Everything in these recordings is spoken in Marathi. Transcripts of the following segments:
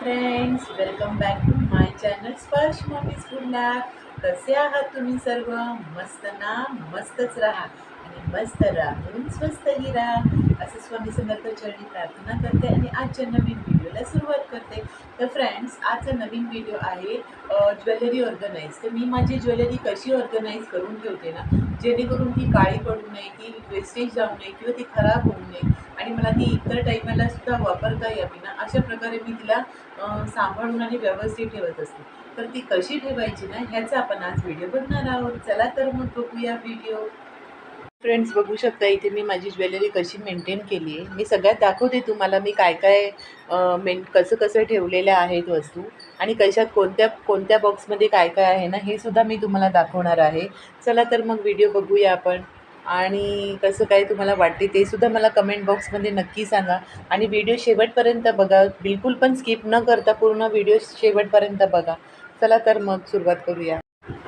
Friends, welcome back to my channel Sparsh mommies good lab. कसे आहात तुम्ही सर्व? मस्त ना? मस्तच राहा आणि मस्त राहून स्वस्तही राहा असं स्वामी समर्थ चरणी प्रार्थना करते आणि आजच्या नवीन व्हिडिओला सुरुवात करते. तर फ्रेंड्स, आजचा नवीन व्हिडिओ आहे ज्वेलरी ऑर्गनाईज. तर मी माझी ज्वेलरी कशी ऑर्गनाईज करून ठेवते ना, जेणेकरून ती काळी पडू नये, ती वेस्टेज जाऊ नये किंवा ती खराब होऊ नये आणि मला ती इतर टाईमाला सुद्धा वापरता यावी ना, अशा प्रकारे मी तिला सांभाळून आणि व्यवस्थित ठेवत असते. तर ती कशी ठेवायची ना, ह्याचा आपण आज व्हिडिओ बघणार आहोत. चला तर मग बघूया व्हिडिओ. फ्रेंड्स, बघू शकता इथे मी माझी ज्वेलरी कशी मेंटेन केली आहे. मी सगळ्यात दाखवते तुम्हाला मी काय काय कसं कसं ठेवलेल्या आहेत वस्तू आणि कशात कोणत्या कोणत्या बॉक्समध्ये काय काय आहे ना, हे सुद्धा मी तुम्हाला दाखवणार आहे. चला तर मग व्हिडिओ बघूया आपण. आणि कसं काय तुम्हाला वाटते ते सुद्धा मला कमेंट बॉक्समध्ये नक्की सांगा आणि व्हिडिओ शेवटपर्यंत बघा. बिलकुल पण स्किप न करता पूर्ण व्हिडिओ शेवटपर्यंत बघा. चला तर मग सुरुवात करूया.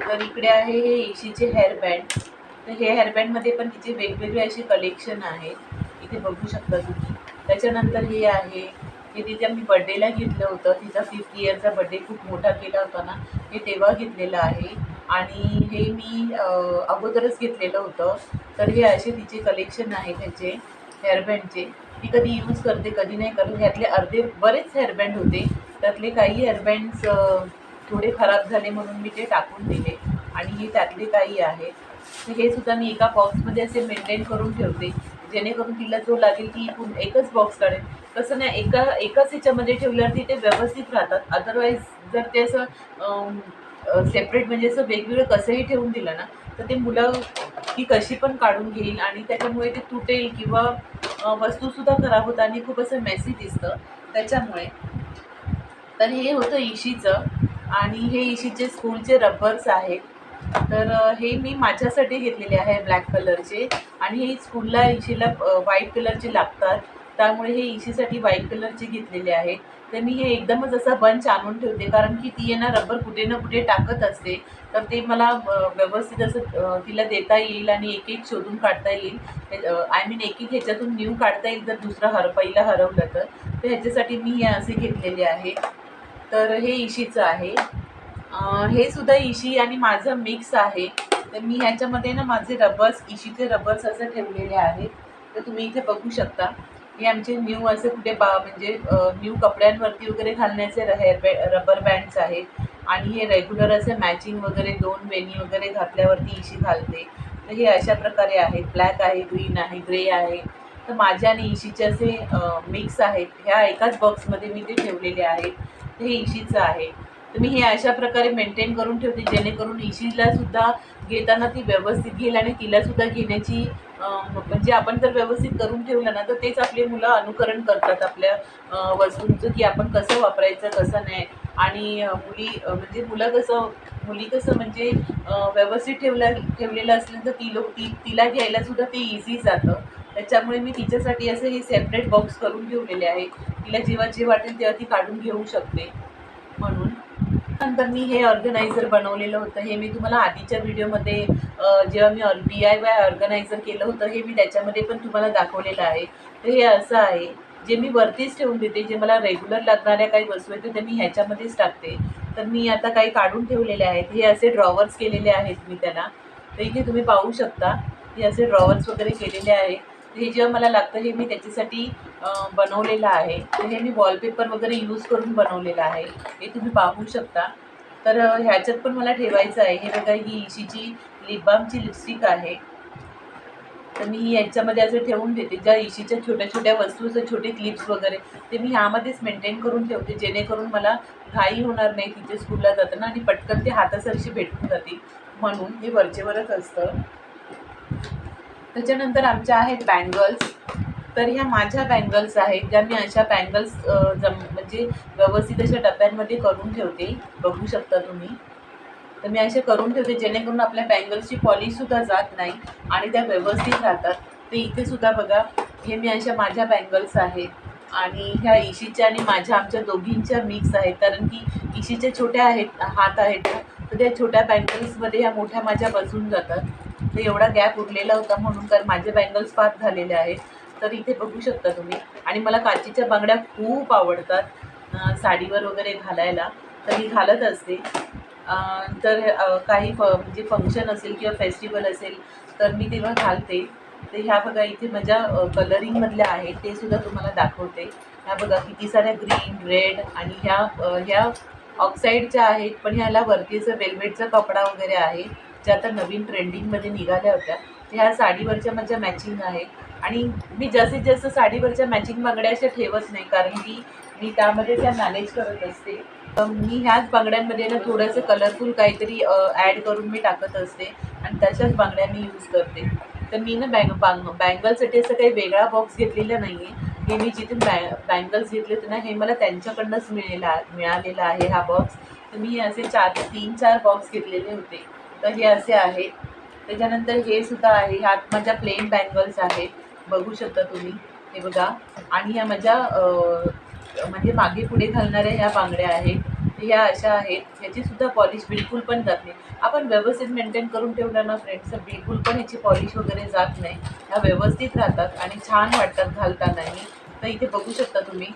तर इकडे आहे हे इशीचे हेअरबँड. तर हे हेअरबँडमध्ये पण तिचे वेगवेगळे असे कलेक्शन आहेत, इथे बघू शकता तुम्ही. त्याच्यानंतर हे आहे, हे तिच्या मी बड्डेला घेतलं होतं. तिचा 5th इयरचा बड्डे खूप मोठा केला होता ना, हे तेव्हा घेतलेलं आहे. आणि हे मी अगोदरच घेतलेलं होतं. तर हे असे तिचे कलेक्शन आहे त्याचे हेअरबँडचे. ती कधी यूज करते कधी नाही करत. ह्यातले अर्धे बरेच हेअरबँड होते, त्यातले काही हेअरबँड्स थोडे खराब झाले म्हणून मी ते टाकून दिले आणि हे त्यातले काही आहेत. तर हे सुद्धा मी एका बॉक्समध्ये असे मेंटेन करून ठेवते, जेणेकरून तिला जो लागेल ती एकच बॉक्स काढेल. तसं नाही, एकाच ह्याच्यामध्ये ठेवल्यावरती ते व्यवस्थित राहतात. अदरवाईज जर ते असं सेपरेट म्हणजे असं वेगवेगळं कसंही ठेवून दिलं ना, तर ते मुलं ती कशी पण काढून घेईल आणि त्याच्यामुळे ते तुटेल किंवा वस्तूसुद्धा खराब होतात आणि खूप असं मेसी दिसतं त्याच्यामुळे. तर हे होतं इशीचं आणि हे इशीचे स्कूलचे रबर्स आहेत. तर हे मी माझ्यासाठी घेतलेले आहे ब्लॅक कलरचे आणि हे स्कूलला इशीला व्हाईट कलरचे लागतात, त्यामुळे हे इशीसाठी व्हाईट कलरचे घेतलेले आहेत. तर मी हे एकदमच असा बंच आणून ठेवते, कारण की ती आहे ना रबर कुठे ना कुठे टाकत असते. तर ते मला व्यवस्थित असं तिला देता येईल आणि एक एक शोधून काढता येईल. आय मीन एक एक ह्याच्यातून न्यू काढता येईल जर दुसरं पहिलं हरवलं तर. ह्याच्यासाठी मी हे असे घेतलेले आहे. तर हे इशीचं आहे. हे सुद्धा इशी आणि माझं मिक्स आहे. तर मी ह्याच्यामध्ये ना माझे रबर्स, इशीचे रबर्स असं ठेवलेले आहेत. तर तुम्ही इथे बघू शकता. हे आमचे न्यू असे कुठे म्हणजे न्यू कपड्यांवरती वगैरे घालण्याचे रबर बँड्स आहेत आणि हे रेग्युलर असे मॅचिंग वगैरे 2 वेणी वगैरे घातल्यावरती इशी घालते. तर हे अशा प्रकारे आहेत. ब्लॅक आहे, ग्रीन आहे, ग्रे आहे. तर माझ्या आणि इशीचे असे मिक्स आहेत. ह्या एकाच बॉक्समध्ये मी ते ठेवलेले आहेत. तर हे इशीचं आहे. तर मी हे अशा प्रकारे मेंटेन करून ठेवते, जेणेकरून इशीला सुद्धा घेताना ती व्यवस्थित घेईल आणि तिला सुद्धा घेण्याची म्हणजे आपण जर व्यवस्थित करून ठेवलं ना, तर तेच आपले मुलं अनुकरण करतात आपल्या वस्तूंचं, की आपण कसं वापरायचं कसं नाही. आणि म्हणजे मुली कसं म्हणजे व्यवस्थित ठेवलेलं असलं तर तिला घ्यायला सुद्धा ते इझी जातं. त्याच्यामुळे मी तिच्यासाठी असं हे सेपरेट बॉक्स करून ठेवलेले आहे. तिला जेव्हा जे वाटेल तेव्हा ती काढून घेऊ शकते म्हणून. नंतर मी हे ऑर्गनायझर बनवलेलं होतं. हे मी तुम्हाला आधीच्या व्हिडिओमध्ये जेव्हा मी DIY ऑर्गनायझर केलं होतं, हे मी त्याच्यामध्ये पण तुम्हाला दाखवलेलं आहे. तर हे असं आहे, जे मी वरतीच ठेवून देते. जे मला रेग्युलर लागणाऱ्या काही वस्तू आहेत ते मी ह्याच्यामध्येच टाकते. तर मी आता काही काढून ठेवलेले आहेत. हे असे ड्रॉवर्स केलेले आहेत मी त्याला. तर इथे तुम्ही पाहू शकता, हे असे ड्रॉवर्स वगैरे केलेले आहेत. हे जेव्हा मला लागतं हे मी त्याच्यासाठी बनवलेलं आहे. तर हे मी वॉलपेपर वगैरे यूज करून बनवलेलं आहे. हे तुम्ही पाहू शकता. तर ह्याच्यात पण मला ठेवायचं आहे. हे बघा, ही इशीची लिप बामची लिपस्टिक आहे. तर मी याच्यामध्ये असं ठेवून देते. ज्या इशीच्या छोट्या-छोट्या वस्तू असं छोटे क्लिप्स वगैरे ते मी ह्यामध्येच मेंटेन करून ठेवते, जेणेकरून मला घाई होणार नाही तिथे स्कूलला जाताना आणि पटकन ते हातासरशी भेटून जातील म्हणून हे वरचेवरच असतं. त्याच्यानंतर आमच्या आहेत बँगल्स. तर ह्या माझ्या बँगल्स आहेत, ज्या मी अशा बँगल्स म्हणजे व्यवस्थित अशा डब्यांमध्ये करून ठेवते. बघू शकता तुम्ही. तर मी असे करून ठेवते, जेणेकरून आपल्या बँगल्सची पॉलिशसुद्धा जात नाही आणि त्या व्यवस्थित राहतात. तर इथे सुद्धा बघा, हे मी अशा माझ्या बँगल्स आहेत आणि ह्या इशीच्या आणि आमच्या दोघींच्या मिक्स आहेत. कारण की इशीच्या छोट्या हात आहेत ना, तर त्या छोट्या बँगल्समध्ये ह्या मोठ्या माझ्या बसून जातात. तर एवढा गॅप उरलेला होता म्हणून, तर माझे बँगल्स फार झालेले आहेत. तर इथे बघू शकता तुम्ही. आणि मला काचेच्या बांगड्या खूप आवडतात. साडीवर वगैरे घालायला, तर मी घालत असते. तर काही म्हणजे फंक्शन असेल किंवा फेस्टिवल असेल तर मी तेव्हा घालते. तर ह्या बघा इथे माझ्या कलरिंगमधल्या आहेत, ते सुद्धा तुम्हाला दाखवते. ह्या बघा किती साऱ्या ग्रीन, रेड आणि ह्या ऑक्साईडच्या आहेत, पण ह्याला वरती असं वेल्वेटचा कपडा वगैरे आहे, ज्या आता नवीन ट्रेंडिंगमध्ये निघाल्या होत्या. ह्या साडीवरच्या माझ्या मॅचिंग आहे आणि मी जास्तीत जास्त साडीवरच्या मॅचिंग बांगड्या अशा ठेवत नाही, कारण की मी त्यामध्ये त्या मॅनेज करत असते. मी ह्याच बांगड्यांमध्ये ना थोडंसं कलरफुल काहीतरी ॲड करून मी टाकत असते आणि तशाच बांगड्या मी यूज करते. तर मी ना बँगल्ससाठी असं काही वेगळा बॉक्स घेतलेला नाही आहे. हे मी जिथून बँगल्स घेतले होते ना, हे मला त्यांच्याकडनंच मिळालेला आहे हा बॉक्स. तर मी असे 3-4 बॉक्स घेतलेले होते. तर हे असे आहेत. त्याच्यानंतर हे सुद्धा आहे. ह्यात माझ्या प्लेन बँगल्स आहेत. बघू शकता तुम्ही. हे बघा. आणि ह्या माझ्या म्हणजे मागे पुढे घालणाऱ्या ह्या बांगड्या आहेत. ह्या अशा आहेत. ह्याची सुद्धा पॉलिश बिलकुल पण जात नाही. आपण व्यवस्थित मेंटेन करून ठेवलं ना फ्रेंड्स, तर बिलकुल पण ह्याची पॉलिश वगैरे जात नाही. ह्या व्यवस्थित राहतात आणि छान वाटतात घालतानाही. तर इथे बघू शकता तुम्ही.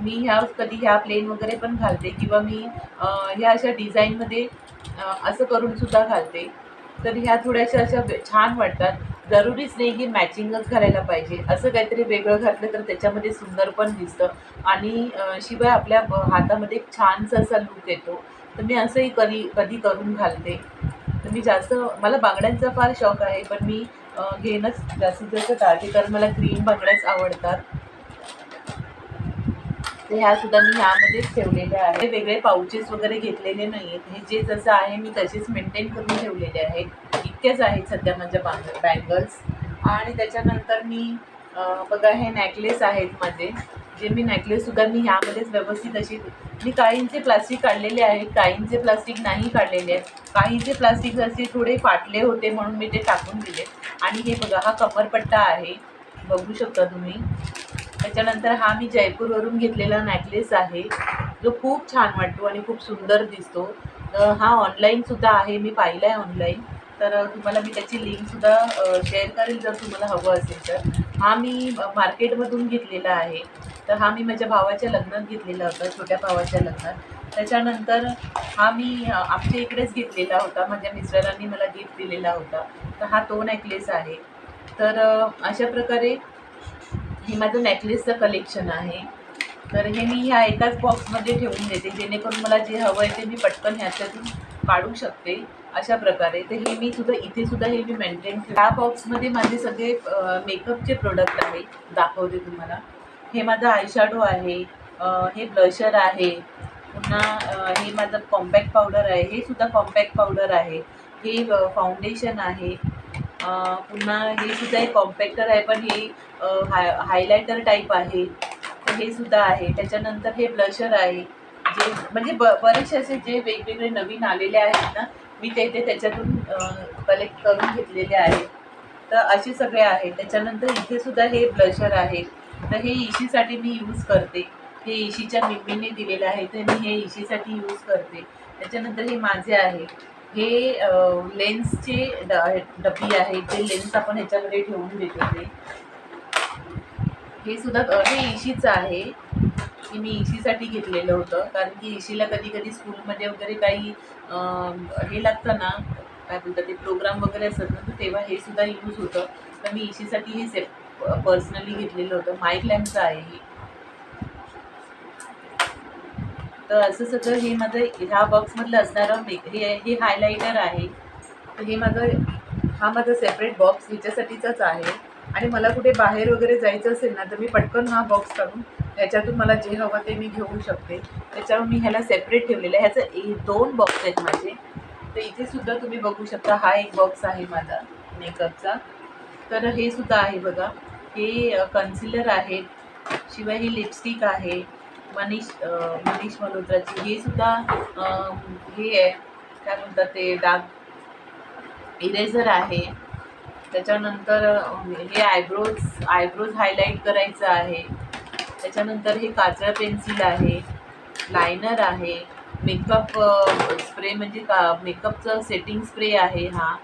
मी कधी ह्या प्लेन वगैरे पण घालते किंवा मी ह्या अशा डिझाईनमध्ये असं करून सुद्धा घालते. तर ह्या थोड्याशा अशा छान वाटतात. जरुरीच नाही की मॅचिंगच घालायला पाहिजे. असं काहीतरी वेगळं घातलं तर त्याच्यामध्ये सुंदर पण दिसतं आणि शिवाय आपल्या हातामध्ये एक छानसा असा लूक येतो. तर मी असंही कधी कधी करून घालते. तर मी जास्त मला बांगड्यांचा फार शौक आहे, पण मी घेणंच जास्तीत जास्त टाळते, कारण मला ग्रीन बांगड्याच आवडतात. तर ह्या सुद्धा मी ह्यामध्येच ठेवलेल्या आहेत. वेगळे पाउचेस वगैरे घेतलेले नाही आहेत. हे जे जसं आहे मी तसेच मेंटेन करून ठेवलेले आहेत. इतकेच आहेत सध्या माझ्या बँगल्स. आणि त्याच्यानंतर मी बघा हे नेकलेस आहेत माझे. जे मी नेकलेससुद्धा मी ह्यामध्येच व्यवस्थित अशी मी काहींचे प्लास्टिक काढलेले आहेत, काहींचे प्लास्टिक नाही काढलेले आहेत. काहींचे प्लास्टिक असे थोडे फाटले होते म्हणून मी ते टाकून दिले. आणि हे बघा हा कमरपट्टा आहे. बघू शकता तुम्ही. त्याच्यानंतर हा मी जयपूरवरून घेतलेला नेकलेस आहे, जो खूप छान वाटतो आणि खूप सुंदर दिसतो. हा ऑनलाईनसुद्धा आहे, मी पाहिला आहे ऑनलाईन. तर तुम्हाला मी त्याची लिंकसुद्धा शेअर करेल जर तुम्हाला हवं असेल तर. हा मी मार्केटमधून घेतलेला आहे. तर हा मी माझ्या भावाच्या लग्नात घेतलेला होता, छोट्या भावाच्या लग्नात. त्याच्यानंतर हा मी आमच्या इकडेच घेतलेला होता, माझ्या मिस्टरांनी मला गिफ्ट दिलेला होता. तर हा तो नेकलेस आहे. तर अशा प्रकारे हे माझं नेकलेसचं कलेक्शन आहे. तर हे मी ह्या एकाच बॉक्समध्ये ठेवून देते, जेणेकरून मला जे हवं आहे ते मी पटकन ह्याच्यातून काढू शकते, अशा प्रकारे. तर हे मी सुद्धा इथे सुद्धा हे मी मेंटेन ह्या बॉक्समध्ये माझे सगळे मेकअपचे प्रोडक्ट आहे, दाखवते तुम्हाला. हे माझं आयशॅडो आहे, हे ब्लशर आहे, पुन्हा हे माझं कॉम्पॅक्ट पावडर आहे, हे सुद्धा कॉम्पॅक्ट पावडर आहे, हे फाउंडेशन आहे, पुन्हा हे सुद्धा एक कॉम्पॅक्टर आहे, पण हे हायलायटर टाईप आहे. तर हे सुद्धा आहे. त्याच्यानंतर हे ब्लशर आहे, जे म्हणजे बरेचसे असे जे वेगवेगळे नवीन आलेले आहेत ना, मी ते त्याच्यातून कलेक्ट करून घेतलेले आहेत. तर असे सगळे आहेत. त्याच्यानंतर इथे सुद्धा हे ब्लशर आहे. तर हे इशीसाठी मी यूज करते. हे इशीच्या मम्मीने दिलेलं आहे, तर मी हे इशीसाठी यूज करते. त्याच्यानंतर हे माझे आहे. हे लेन्सचे डब्बी आहे, जे लेन्स आपण ह्याच्यामध्ये ठेवून देतो ते. हे सुद्धा हे इशीचं आहे. की मी इशीसाठी घेतलेलं होतं, कारण की इशीला कधी कधी स्कूलमध्ये वगैरे काही हे लागतं ना, काय बोलतात ते प्रोग्राम वगैरे असतात ना, तर तेव्हा हे सुद्धा यूज होतं. तर मी इशीसाठी हे पर्सनली घेतलेलं होतं. माईक लॅम्पचं आहे हे. तर असं सगळं हे माझं ह्या बॉक्समधलं असणारं हे हे हायलायटर आहे. तर हे हा माझा सेपरेट बॉक्स ह्याच्यासाठीचाच आहे. आणि मला कुठे बाहेर वगैरे जायचं असेल ना, तर मी पटकन हा बॉक्स काढून ह्याच्यातून मला जे हवं ते मी घेऊ शकते. त्याच्यावर मी ह्याला सेपरेट ठेवलेलं आहे. ह्याचं 2 बॉक्स आहेत माझे. तर इथे सुद्धा तुम्ही बघू शकता, हा एक बॉक्स आहे माझा मेकअपचा. तर हे सुद्धा आहे बघा. हे कन्सिलर आहे. शिवाय ही लिपस्टिक आहे. मनीष मल्होत्राची. हे सुद्धा हे आहे, काय म्हणतात ते, डार्क इरेझर आहे. त्याच्यानंतर हे आयब्रोज हायलाईट करायचं आहे. त्याच्यानंतर हे काजळ पेन्सिल आहे, लायनर आहे, मेकअप स्प्रे म्हणजे मेकअपचं सेटिंग स्प्रे आहे हा.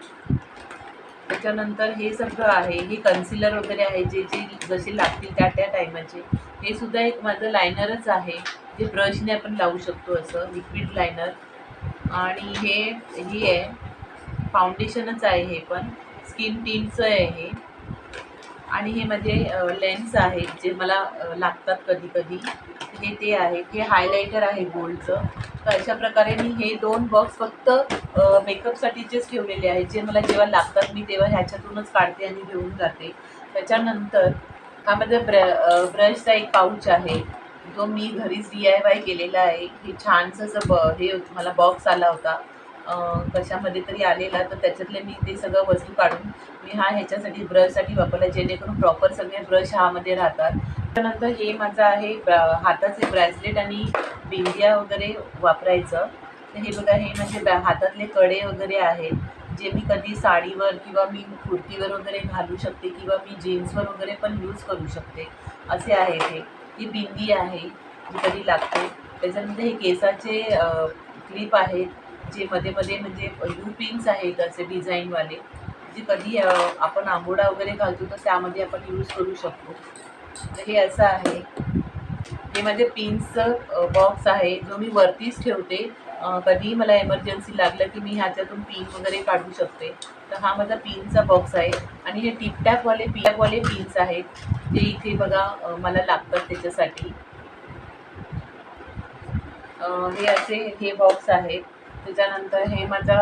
त्याच्यानंतर हे सगळं आहे. हे कन्सिलर वगैरे आहे, जे जे जसे लागतील त्या त्या टायमाचे. हे सुद्धा एक माझं लायनरच आहे, जे ब्रशने आपण लावू शकतो असं लिक्विड लायनर. आणि हे आहे फाउंडेशनच आहे, हे पण स्किन टिंटचं आहे हे. आणि हे माझे लेन्स आहेत जे मला लागतात कधी कधी, हे ते आहे. हे हायलायटर आहे गोल्डचं. तर अशा प्रकारे मी हे 2 बॉक्स फक्त मेकअपसाठीचेच ठेवलेले आहेत, जे मला जेव्हा लागतात मी तेव्हा ह्याच्यातूनच काढते आणि घेऊन जाते. त्याच्यानंतर हा माझा ब्रशचा एक पाऊच आहे, जो मी घरीच DIY केलेला आहे. हे छानसं असं हे मला बॉक्स आला होता कशामध्ये तरी आलेला, तर त्याच्यातले मी ते सगळं वस्तू काढून मी ह्याच्यासाठी ब्रशसाठी वापरला, जेणेकरून प्रॉपर सगळे ब्रश ह्यामध्ये राहतात. त्यानंतर हे माझं आहे हाताचे ब्रेसलेट आणि बिंदिया वगैरे वापरायचं. तर हे बघा, हे म्हणजे हातातले कडे वगैरे आहेत, जे मी कधी साडीवर किंवा मी कुर्तीवर वगैरे घालू शकते किंवा मी जीन्सवर वगैरे पण यूज करू शकते, असे आहे ते. ही बिंदी आहे जी कधी लागते. त्याच्यानंतर हे केसाचे क्लिप आहेत, जे मध्ये मध्ये म्हणजे यू पिन्स आहेत असे डिझाईनवाले, जे कधी आपण आंबोडा वगैरे घालतो तर त्यामध्ये आपण यूज करू शकतो. तर हे असं आहे. हे माझे पिन्सचं बॉक्स आहे, जो मी वरतीच ठेवते. कधीही मला एमर्जन्सी लागलं की मी ह्याच्यातून पिन वगैरे काढू शकते. तर हा माझा पिनचा बॉक्स आहे. आणि हे टिपटॅपवाले पिन्स आहेत, जे इथे बघा मला लागतात त्याच्यासाठी. हे असे हे बॉक्स आहेत. त्याच्यानंतर हे माझा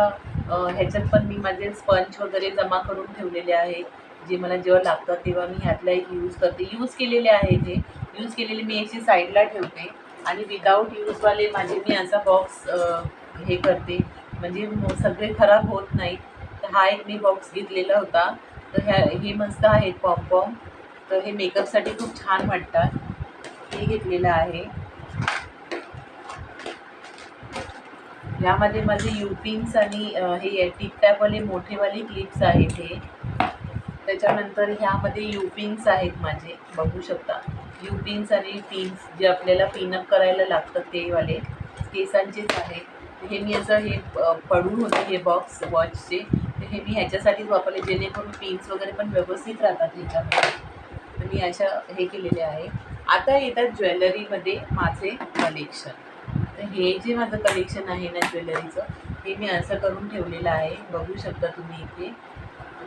ह्याच्यात पण मी माझे स्पंज वगैरे जमा करून ठेवलेले आहे, जे मला जेव्हा लागतात तेव्हा मी ह्यातला एक यूज करते. यूज केलेले आहे ते, यूज केलेले मी याची साईडला ठेवते. आणि विदाऊट यूजवाले माझे मी असा बॉक्स हे करते, म्हणजे सगळे खराब होत नाहीत. तर हा एक मी बॉक्स घेतलेला होता. तर हे मस्त आहेत पॉमपॉम, तर हे मेकअपसाठी खूप छान वाटतात. हे घेतलेलं आहे. यामध्ये माझे युपिन्स आणि हे टिपटॅपवाले मोठेवाले क्लिप्स आहेत हे. त्याच्यानंतर ह्यामध्ये युपिन्स आहेत माझे, बघू शकता. युपिन्स आणि पिन्स जे आपल्याला पिनअप करायला लागतात ते वाले केसांचेच आहेत. हे मी असं हे पडून होते हे बॉक्स वॉचचे, तर हे मी ह्याच्यासाठीच वापरले, जेणेकरून पिन्स वगैरे पण व्यवस्थित राहतात ह्याच्यामध्ये. तर मी अशा हे केलेले आहे. आता येतात ज्वेलरीमध्ये माझे कलेक्शन. तर हे जे माझं कलेक्शन आहे ना ज्वेलरीचं, हे मी असं करून ठेवलेलं आहे, बघू शकता तुम्ही इथे,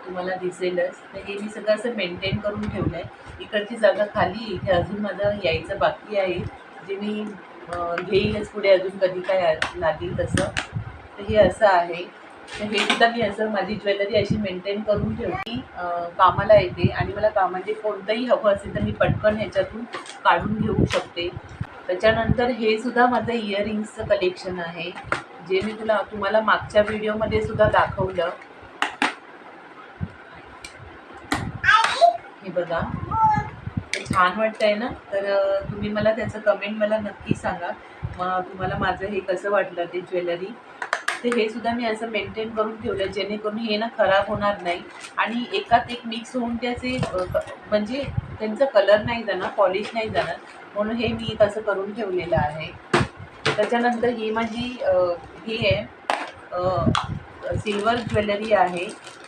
तुम्हाला दिसेलच. तर हे मी सगळं असं मेंटेन करून ठेवलं आहे. इकडची जागा खाली, इथे अजून माझं यायचं बाकी आहे, जे मी घेईलच पुढे अजून कधी काय लागेल तसं. तर हे असं आहे. तर हे सुद्धा मी असं माझी ज्वेलरी अशी मेंटेन करून ठेवली, कामाला येते. आणि मला कामाचे कोणतंही हवं असेल तर मी पटकन ह्याच्यातून काढून घेऊ शकते. त्याच्यानंतर हे सुद्धा माझं इयरिंग्सचं कलेक्शन आहे, जे मी तुम्हाला मागच्या व्हिडिओमध्ये सुद्धा दाखवलं. हे बघा, ते छान वाटतंय ना. तर तुम्ही मला त्याचं कमेंट मला नक्की सांगा, मग तुम्हाला माझं हे कसं वाटलं ते ज्वेलरी. तर हे सुद्धा मी असं मेंटेन करून ठेवलं, जेणेकरून हे ना खराब होणार नाही आणि एकात एक मिक्स होऊन त्याचे म्हणजे त्यांचा कलर नाही जाणार, पॉलिश नाही जाणार, म्हणून हे मी तसं करून ठेवलेलं आहे. त्याच्यानंतर ही माझी ही आहे सिल्वर ज्वेलरी आहे,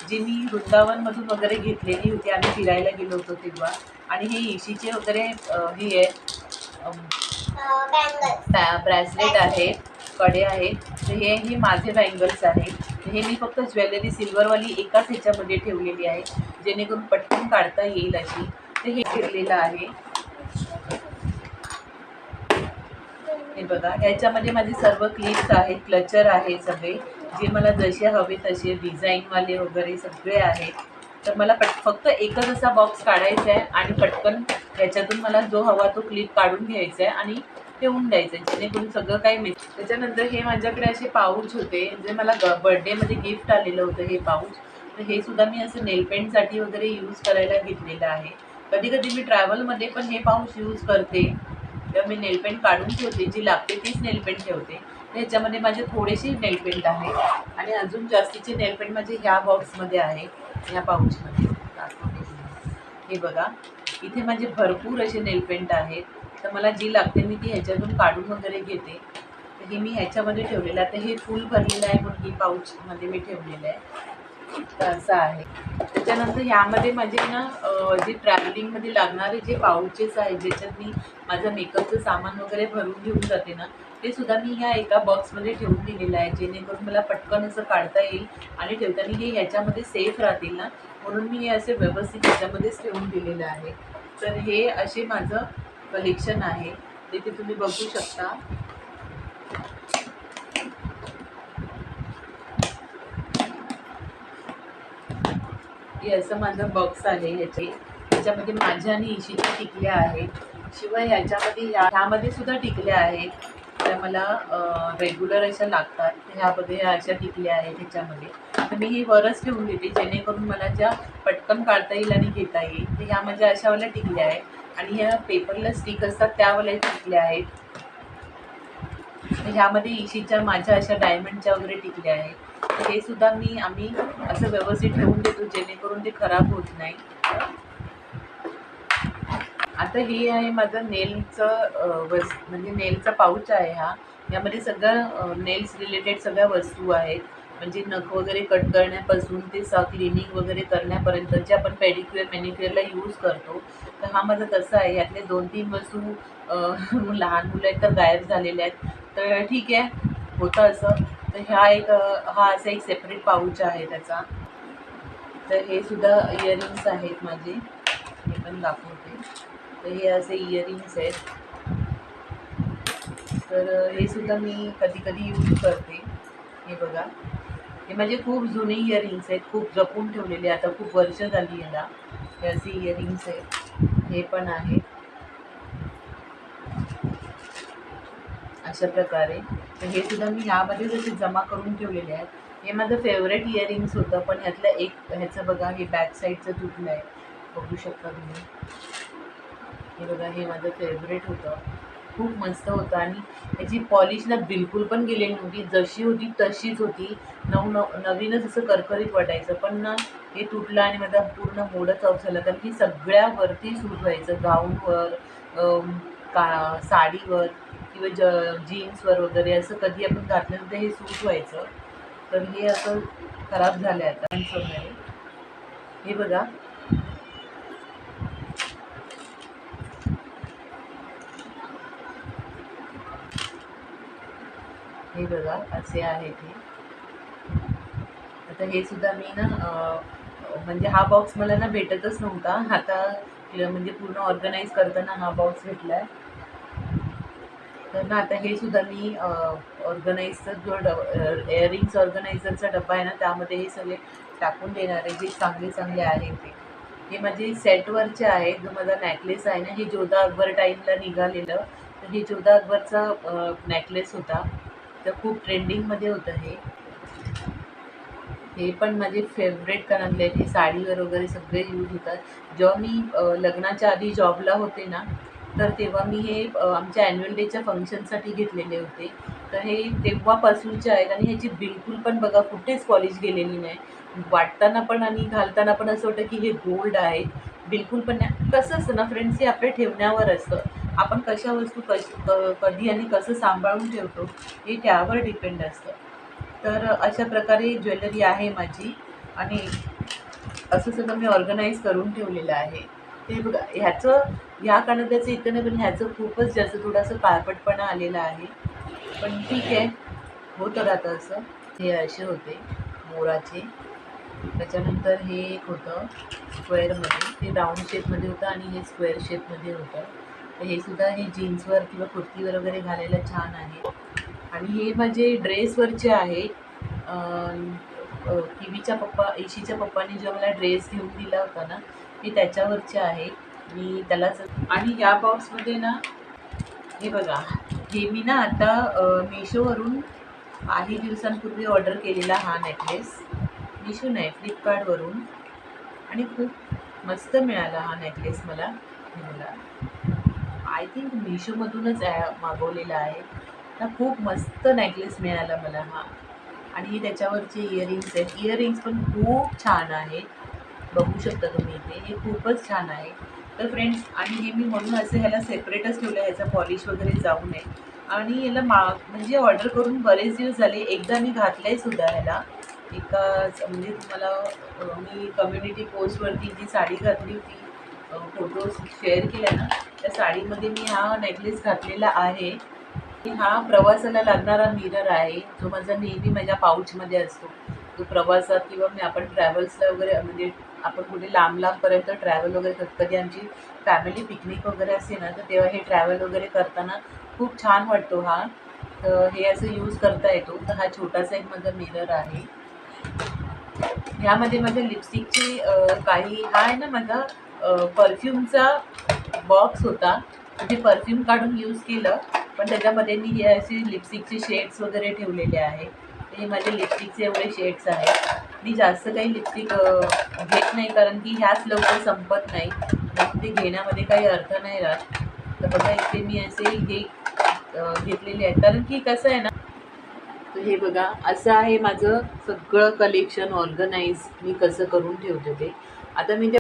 जी मी वृंदावनमधून वगैरे घेतलेली होती, आम्ही फिरायला गेलो होतो तेव्हा. आणि हे इशीचे वगैरे हे आहे ब्रेसलेट आहेत, कडे आहेत. तर हे माझे बँगल्स आहेत. तर हे मी फक्त ज्वेलरी सिल्वरवाली एकाच ह्याच्यामध्ये ठेवलेली आहे, जेणेकरून पटकन काढता येईल अशी. तर हे ठेवलेलं आहे. हे बघा, ह्याच्यामध्ये माझे सर्व क्लिप्स आहेत, क्लचर आहे सगळे, जे मला जसे हवे तसे डिझाईनवाले वगैरे सगळे आहेत. तर मला फक्त एकच असा बॉक्स काढायचा आहे आणि पटकन ह्याच्यातून मला जो हवा तो क्लिप काढून घ्यायचा आहे आणि ठेवून द्यायचं आहे, जेणेकरून सगळं काही मिळतं. त्याच्यानंतर हे माझ्याकडे असे पाऊच होते, जे मला बर्थडेमध्ये गिफ्ट आलेलं होतं हे पाऊच. तर हे सुद्धा मी असं नेलपेंटसाठी वगैरे यूज करायला घेतलेलं आहे. कधी कधी मी ट्रॅव्हलमध्ये पण हे पाऊच यूज करते, तेव्हा मी नेलपेंट काढून ठेवते, जी लागते तीच नेलपेंट ठेवते. ह्याच्यामध्ये माझे थोडेसे नेलपेंट आहे आणि अजून जास्तीचे नेलपेंट माझे ह्या बॉक्समध्ये आहे, ह्या पाऊचमध्ये. हे बघा, इथे माझे भरपूर असे नेलपेंट आहेत. तर मला जी लागते मी ती ह्याच्यातून काढून वगैरे घेते. तर हे मी ह्याच्यामध्ये ठेवलेलं आहे. तर हे फुल भरलेलं आहे म्हणून ही पाऊचमध्ये मी ठेवलेलं आहे. तर असं आहे. त्याच्यानंतर ह्यामध्ये माझे ना जे ट्रॅव्हलिंगमध्ये लागणारे जे पाउचेस आहेत, ज्याच्यात मी माझं मेकअपचं सामान वगैरे भरून घेऊन जाते ना, ते सुद्धा मी ह्या एका बॉक्समध्ये ठेवून दिलेलं आहे, जेणेकरून मला पटकन असं काढता येईल आणि ठेवताना हे ह्याच्यामध्ये सेफ राहतील ना, म्हणून मी हे असे व्यवस्थित ह्याच्यामध्येच ठेवून दिलेलं आहे. तर हे असे माझं कलेक्शन आहे, ते तुम्ही बघू शकता. हे असं माझं बॉक्स आहे ह्याच्यामध्ये माझ्या आणि इशीच्या टिकल्या आहेत. शिवाय ह्यामध्ये सुद्धा टिकल्या आहेत, त्या मला रेग्युलर अशा लागतात. ह्यामध्ये ह्या अशा टिकल्या आहेत ह्याच्यामध्ये. तर मी ही वरच ठेवून देते, जेणेकरून मला ज्या पटकन काढता येईल आणि घेता येईल. तर ह्या माझ्या अशावाल्या टिकल्या आहेत आणि ह्या पेपरला स्टिक असतात त्यावाल्या टिकल्या आहेत. ह्यामध्ये इशीच्या माझ्या अशा डायमंडच्या वगैरे टिकल्या आहेत. हे सुद्धा आम्ही असं व्यवस्थित ठेवून देतो, जेणेकरून ते खराब होत नाही. आता हे आहे माझं नेलचं म्हणजे नेलचा पाऊच आहे हा. यामध्ये सगळं नेल्स रिलेटेड सगळ्या वस्तू आहेत. म्हणजे नख वगैरे कट करण्यापासून ते क्लिनिंग वगैरे करण्यापर्यंत जे आपण पेडिक्युअर मॅनिक्युअरला यूज करतो. तर हा माझा तसा आहे. यातले 2-3 वस्तू लहान मुलं आहेत तर गायब झालेल्या आहेत. तर ठीक आहे, होतं असं. तर हा असा एक सेपरेट पाऊच आहे त्याचा. तर हे सुद्धा इयरिंग्स आहेत माझे, हे पण दाखवते. तर हे असे इयरिंग्स आहेत. तर हे सुद्धा मी कधी कधी यूज करते. हे बघा, हे माझे खूप जुने इयरिंग्स आहेत, खूप जपून ठेवलेले, आता खूप वर्ष झाली याला. हे असे इयरिंग्स आहेत. हे पण आहे अशा प्रकारे. तर हे सुद्धा मी ह्यामध्ये जसे जमा करून ठेवलेले आहेत. हे माझं फेवरेट इयरिंग्स होतं, पण ह्याचं बघा, हे बॅक साईडचं तुटलं आहे, बघू शकता तुम्ही. हे बघा, हे माझं फेवरेट होतं, खूप मस्त होतं आणि ह्याची पॉलिश ना बिलकुल पण गेलेली नव्हती, जशी होती तशीच होती. नवीनच असं करकरीत वाटायचं. पण ना हे तुटलं आणि माझा पूर्ण मोडच ऑफ झाला, कारण की सगळ्यावरती सूट व्हायचं, गाऊनवर, साडीवर किंवा जीन्सवर वगैरे असं कधी आपण घातलं तर हे सूट व्हायचं. तर हे असं खराब झालं आहे आता वगैरे. हे बघा, हे बघा असे आहे ते. आता हे सुद्धा मी ना म्हणजे हा बॉक्स मला ना भेटतच नव्हता. आता म्हणजे पूर्ण ऑर्गनाईज करताना हा बॉक्स भेटला आहे. तर ना आता हे सुद्धा मी ऑर्गनाईजचा जो इयरिंग्स ऑर्गनायझरचा डब्बा आहे ना, त्यामध्ये हे सगळे टाकून देणार आहे, जे चांगले चांगले आहेत ते. हे माझे सेटवरचे आहे. जो माझा नेकलेस आहे ना, हे जोधा अकबर टाईमला निघालेलं. तर हे जोधा अकबरचा नेकलेस होता, तर खूप ट्रेंडिंगमध्ये होतं हे. हे पण माझे फेवरेट कानातले आहेत. हे साडीवर वगैरे सगळे यूज होतात. जेव्हा मी लग्नाच्या आधी जॉबला होते ना, तर तेव्हा मी हे आमच्या ॲन्युअल डेच्या फंक्शनसाठी घेतलेले होते. तर हे तेव्हापासूनचे आहेत आणि ह्याची बिलकुल पण बघा कुठेच पॉलिश गेलेली नाही. वाटताना पण आणि घालताना पण असं वाटतं की हे गोल्ड आहे. बिलकुल पण नाही. कसं असतं ना फ्रेंड्स, हे आपल्या ठेवण्यावर असतं. आपण कशा वस्तू कधी आणि कसं सांभाळून ठेवतो, हे त्यावर डिपेंड असतं. तर अशा प्रकारे ज्वेलरी आहे माझी आणि असं सगळं मी ऑर्गनाईज करून ठेवलेलं आहे. ते बघा, ह्या कानातल्याचं इतकं नाही, पण ह्याचं खूपच जास्त थोडंसं काळपटपणा आलेला आहे. पण ठीक आहे, होतं राहतं असं. हे असे होते मोराचे. त्याच्यानंतर हे एक होतं स्क्वेअरमध्ये, ते राऊंड शेपमध्ये होतं आणि हे स्क्वेअर शेपमध्ये होतं. तर हे सुद्धा हे जीन्सवर किंवा कुर्तीवर वगैरे घालायला छान आहे. आणि हे माझे ड्रेसवरचे आहे. इशीच्या पप्पाने जेव्हा मला ड्रेस घेऊन दिला होता ना, ते त्याच्यावरचे आहे. मी त्यालाच. आणि या बॉक्समध्ये ना, हे बघा, हे मी ना आता मिशोवरून काही दिवसांपूर्वी ऑर्डर केलेला हा नेकलेस. मिशो नाही, फ्लिपकार्टवरून. आणि खूप मस्त मिळाला हा नेकलेस मला. आय थिंक मिशोमधूनच मागवलेला आहे. ना खूप मस्त नेकलेस मिळाला मला हा. आणि त्याच्यावरचे इयरिंग्स आहेत. इयरिंग्स पण खूप छान आहेत, बघू शकता तुम्ही इथे. हे खूपच छान आहे. तर फ्रेंड्स, आणि हे मी म्हणून असं ह्याला सेपरेटच ठेवलं आहे, ह्याचा पॉलिश वगैरे जाऊ नये. आणि याला म्हणजे ऑर्डर करून बरेच दिवस झाले. एकदा मी घातलं आहे सुद्धा ह्याला, एका म्हणजे तुम्हाला मी कम्युनिटी पोस्टवरती जी साडी घातली होती, फोटो शेअर केला ना, त्या साडीमध्ये मी हा नेकलेस घातलेला आहे. हा प्रवासाला लागणारा मिरर आहे, जो माझा नेहमी माझ्या पाऊचमध्ये असतो. तो प्रवासात किंवा आपण ट्रॅव्हल्सला वगैरे म्हणजे आपण कुठे लांब-लांबपर्यंत ट्रॅव्हल वगैरे करतो. कधी आमची फॅमिली पिकनिक वगैरे असते ना, तर तेव्हा हे ट्रॅव्हल वगैरे करताना खूप छान वाटतो हा. तर हे असं यूज करता येतो. तर हा छोटासा एक माझा मिरर आहे. ह्यामध्ये माझ्या लिपस्टिकची काही हा आहे ना माझा परफ्यूमचा बॉक्स होता. ते परफ्यूम काढून यूज केलं, पण त्याच्यामध्ये मी हे असे लिपस्टिकचे शेड्स वगैरे ठेवलेले आहे. हे माझे लिपस्टिकचे एवढे शेड्स आहेत. मी जास्त काही लिपस्टिक घेत नाही, कारण की ह्याच लवकर संपत नाही. मग ते घेण्यामध्ये काही अर्थ नाही राहत. तर बघा इथे मी असे हे घेतलेले आहेत, कारण की कसं आहे ना, तर हे बघा असं आहे माझं सगळं कलेक्शन ऑर्गनाइज मी कसं करून ठेवते ते. आता मी ते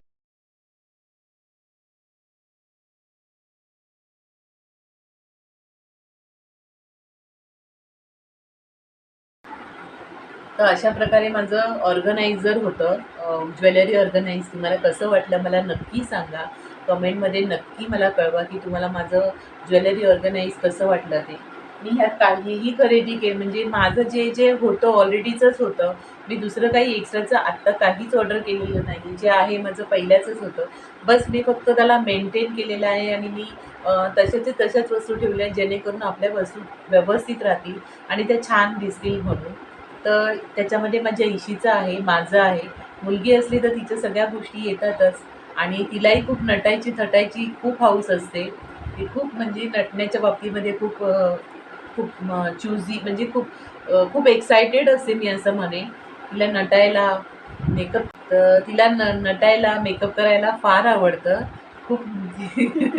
तर अशा प्रकारे माझं ऑर्गनायझर होतं, ज्वेलरी ऑर्गनाइज. तुम्हाला कसं वाटलं मला नक्की सांगा. कमेंटमध्ये नक्की मला कळवा की तुम्हाला माझं ज्वेलरी ऑर्गनाइज कसं वाटलं ते. मी ह्यात काहीही खरेदी केली म्हणजे माझं जे जे होतं ऑलरेडीचंच होतं. मी दुसरं काही एक्स्ट्राचं आत्ता काहीच ऑर्डर केलेलं नाही. जे आहे माझं पहिल्याचंच होतं. बस मी फक्त त्याला मेंटेन केलेलं आहे आणि मी तशाच्या तशाच वस्तू ठेवल्या आहेत, जेणेकरून आपल्या वस्तू व्यवस्थित राहतील आणि त्या छान दिसतील म्हणून. तर त्याच्यामध्ये माझ्या इशीचं आहे, माझं आहे. मुलगी असली तर तिच्या सगळ्या गोष्टी येतातच आणि तिलाही खूप नटायची थटायची खूप हौस असते. ती खूप म्हणजे नटण्याच्या बाबतीमध्ये खूप चूझी म्हणजे खूप एक्सायटेड असते मी असं म्हणेन. तिला नटायला, मेकअप तर तिला नटायला, मेकअप करायला फार आवडतं. खूप म्हणजे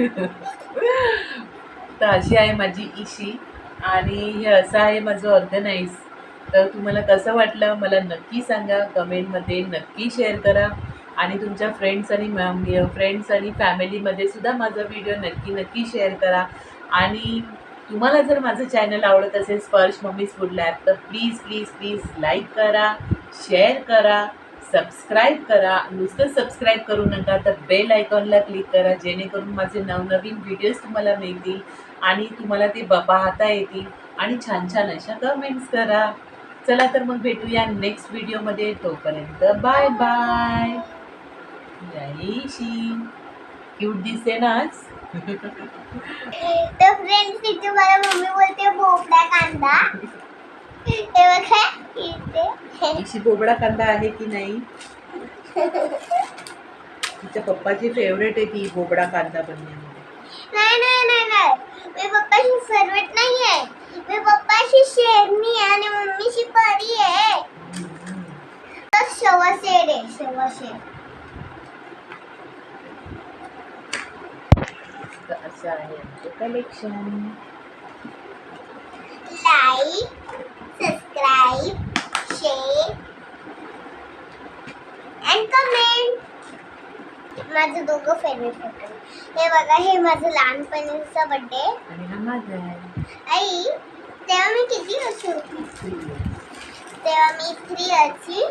तर अशी आहे माझी इशी आणि हे असं आहे माझं ऑर्गनाइज. तर तुम्हाला कसं वाटलं मला नक्की सांगा. कमेंटमध्ये नक्की शेअर करा आणि तुमच्या फ्रेंड्स आणि फॅमिलीमध्ये सुद्धा माझा व्हिडिओ नक्की नक्की शेअर करा. आणि तुम्हाला जर माझं चॅनल आवडत असेल स्पर्श मम्मीज फूड लॅब, तर प्लीज प्लीज प्लीज लाईक करा, शेअर करा, सबस्क्राईब करा. नुसतं सबस्क्राईब करू नका, तर बेल आयकॉनला क्लिक करा, जेणेकरून माझे नवनवीन व्हिडिओज तुम्हाला मिळतील आणि तुम्हाला ते पाहता येतील आणि छान छान अशा कमेंट्स करा. चला तर मग भेटूया नेक्स्ट व्हिडिओमध्ये. तोपर्यंत बाय बाय. जयशी क्यूट दिसते ना आज. तर फ्रेंड्स तिथे मला मम्मी बोलते भोपळा कांदा. हे बघा इथे इशी बोबडा कांदा आहे की नाही. तिच्या पप्पाची फेवरेट आहे ती बोबडा कांदा बनवण्यामध्ये. नाही नाही नाही नाही, मी पप्पाची फेवरेट नाही आहे. मी पप्पाची शेरनी आहे आणि मम्मीची परी आहे. तर शेवशेड आहे, शेवशेड. तर असं आहे आमचं collection. Like, subscribe, share and comment. माझं दोघं फेवरेट फोटो. हे बघा, हे माझं लहानपणीचा बर्थडे आणि हा माझा आहे. आई. तेव्हा मी किती वर्षी होती? तेव्हा मी 3 इयर्सची.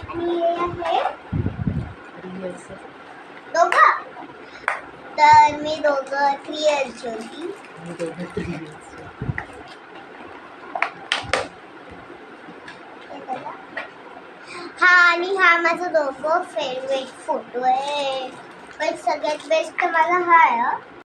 आणि हे आहे दोघं. तर मी दोघं 3 इयर्सची होती. आणि दोघं 3 years. हा आणि हा माझा दोघं फेवरेट फोटो आहे. पण सगळ्यात बेस्ट मला हा आहे.